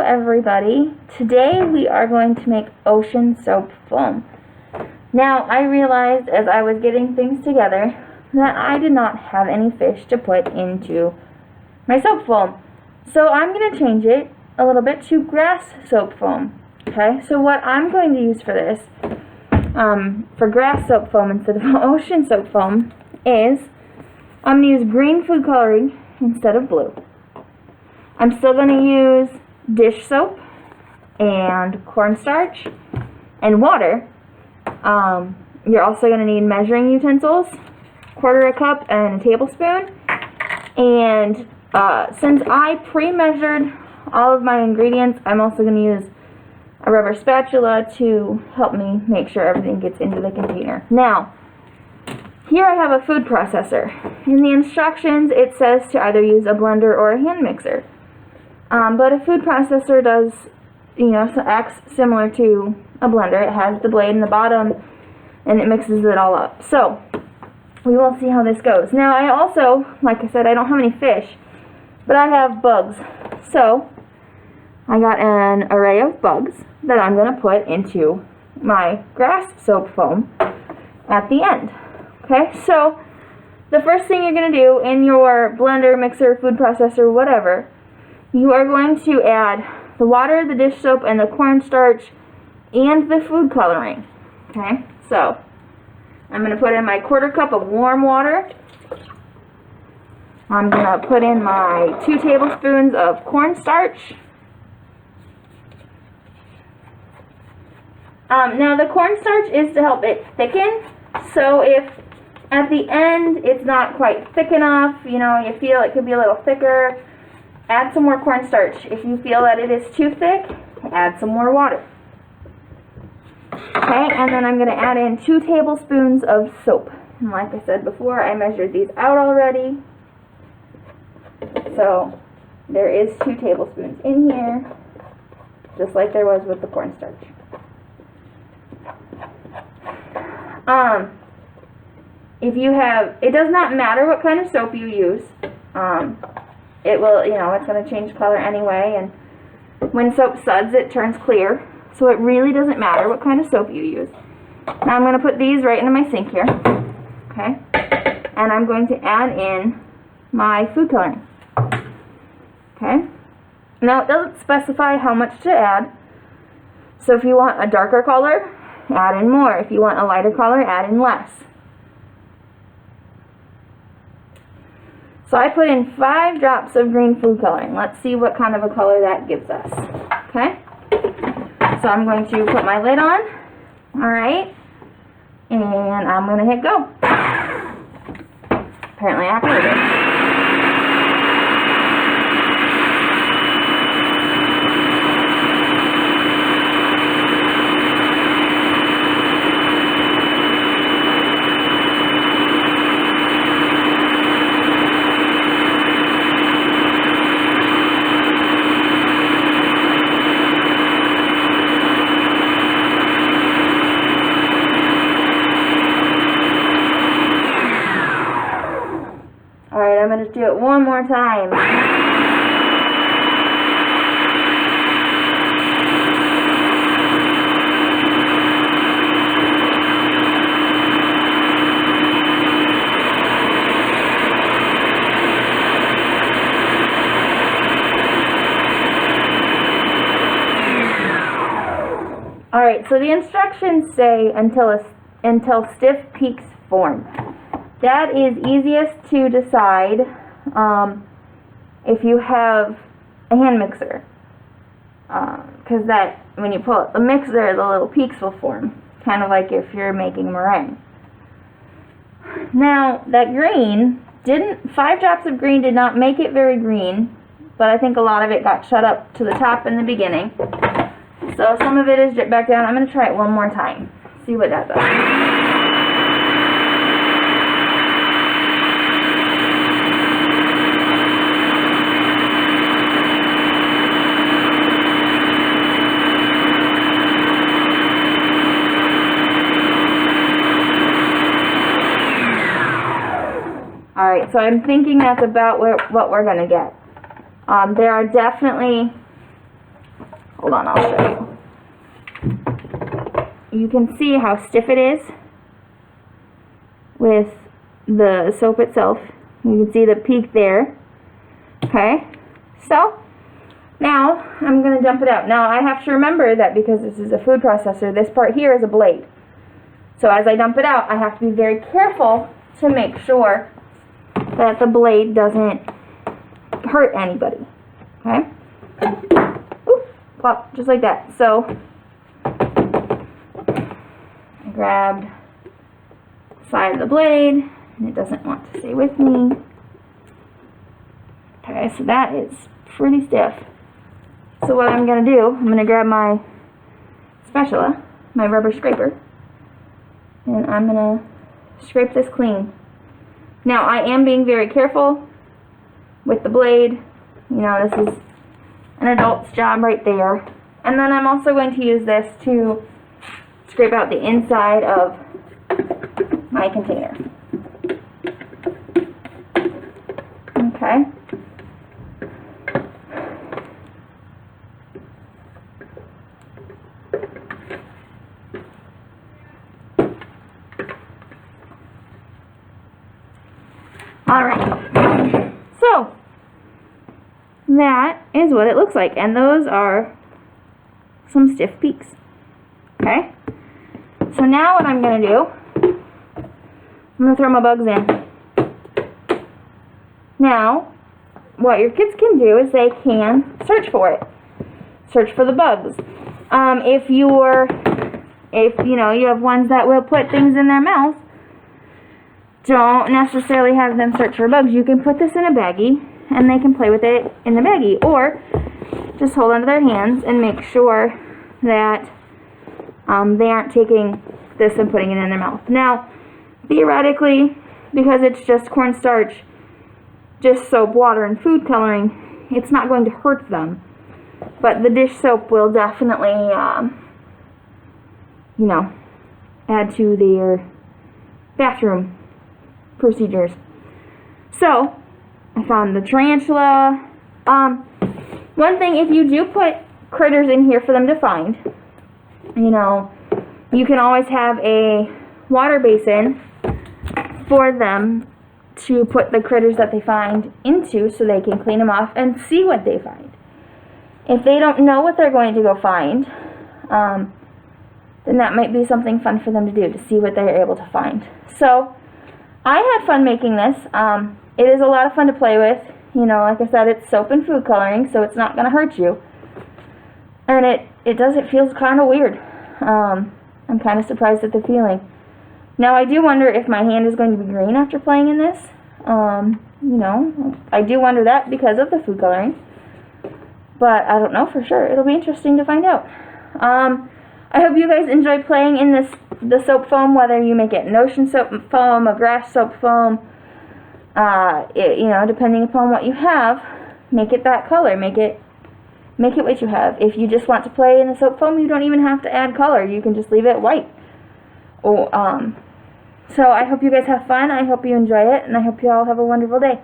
everybody. Today we are going to make ocean soap foam. Now I realized as I was getting things together that I did not have any fish to put into my soap foam. So I'm going to change it a little bit to grass soap foam. Okay, so what I'm going to use for this, for grass soap foam instead of ocean soap foam, is I'm going to use green food coloring instead of blue. I'm still going to use dish soap and cornstarch and water. You're also going to need measuring utensils, quarter a cup and a tablespoon. And since I pre-measured all of my ingredients, I'm also going to use a rubber spatula to help me make sure everything gets into the container. Now, here I have a food processor. In the instructions, it says to either use a blender or a hand mixer. But a food processor does, acts similar to a blender. It has the blade in the bottom, and it mixes it all up. So, we will see how this goes. Now, I also, like I said, I don't have any fish, but I have bugs. So, I got an array of bugs that I'm going to put into my grass soap foam at the end. Okay, so the first thing you're going to do in your blender, mixer, food processor, whatever, you are going to add the water, the dish soap, and the cornstarch, and the food coloring. Okay, so I'm going to put in my quarter cup of warm water. I'm going to put in my 2 tablespoons of cornstarch. Now the cornstarch is to help it thicken, so if at the end it's not quite thick enough, you feel it could be a little thicker, add some more cornstarch. If you feel that it is too thick, add some more water. Okay, and then I'm going to add in 2 tablespoons of soap. And like I said before, I measured these out already. So there is 2 tablespoons in here, just like there was with the cornstarch. If you have, it does not matter what kind of soap you use. It will, it's going to change color anyway, and when soap suds, it turns clear. So it really doesn't matter what kind of soap you use. Now I'm going to put these right into my sink here. Okay? And I'm going to add in my food coloring. Okay? Now it doesn't specify how much to add. So if you want a darker color, add in more. If you want a lighter color, add in less. So I put in 5 drops of green food coloring. Let's see what kind of a color that gives us. Okay? So I'm going to put my lid on. Alright. And I'm going to hit go. Apparently I heard it. I'm going to do it one more time. Alright, so the instructions say until stiff peaks form. That is easiest to decide if you have a hand mixer, because that when you pull out the mixer, the little peaks will form, kind of like if you're making meringue. Now that green 5 drops of green did not make it very green, but I think a lot of it got shut up to the top in the beginning. So some of it is dripped back down. I'm going to try it one more time, see what that does. Alright, so I'm thinking that's about what we're going to get. There are definitely Hold on, I'll show you. You can see how stiff it is with the soap itself. You can see the peak there. Okay, so now I'm going to dump it out. Now I have to remember that because this is a food processor, this part here is a blade. So as I dump it out, I have to be very careful to make sure that the blade doesn't hurt anybody. Okay? Ooh, plop, just like that. So I grabbed the side of the blade, and it doesn't want to stay with me. Okay, so that is pretty stiff. So what I'm going to do, I'm going to grab my spatula, my rubber scraper, and I'm going to scrape this clean. Now I am being very careful with the blade. You know, this is an adult's job right there. And then I'm also going to use this to scrape out the inside of my container. Okay. Alright, so that is what it looks like, and those are some stiff peaks. Okay, so now what I'm going to do, I'm going to throw my bugs in. Now, what your kids can do is they can search for it. Search for the bugs. If you have ones that will put things in their mouth, don't necessarily have them search for bugs. You can put this in a baggie and they can play with it in the baggie, or just hold onto their hands and make sure that they aren't taking this and putting it in their mouth. Now, theoretically, because it's just cornstarch, just soap, water, and food coloring, it's not going to hurt them. But the dish soap will definitely, add to their bathroom procedures. So, I found the tarantula. One thing, if you do put critters in here for them to find, you can always have a water basin for them to put the critters that they find into so they can clean them off and see what they find. If they don't know what they're going to go find, then that might be something fun for them to do, to see what they're able to find. So, I had fun making this. It is a lot of fun to play with. Like I said, it's soap and food coloring, so it's not going to hurt you. And it feels kind of weird. I'm kind of surprised at the feeling. Now, I do wonder if my hand is going to be green after playing in this. I do wonder that because of the food coloring. But I don't know for sure. It'll be interesting to find out. I hope you guys enjoy playing in the soap foam, whether you make it an ocean soap foam, a grass soap foam, depending upon what you have, make it that color, make it what you have. If you just want to play in the soap foam, you don't even have to add color, you can just leave it white. So I hope you guys have fun, I hope you enjoy it, and I hope you all have a wonderful day.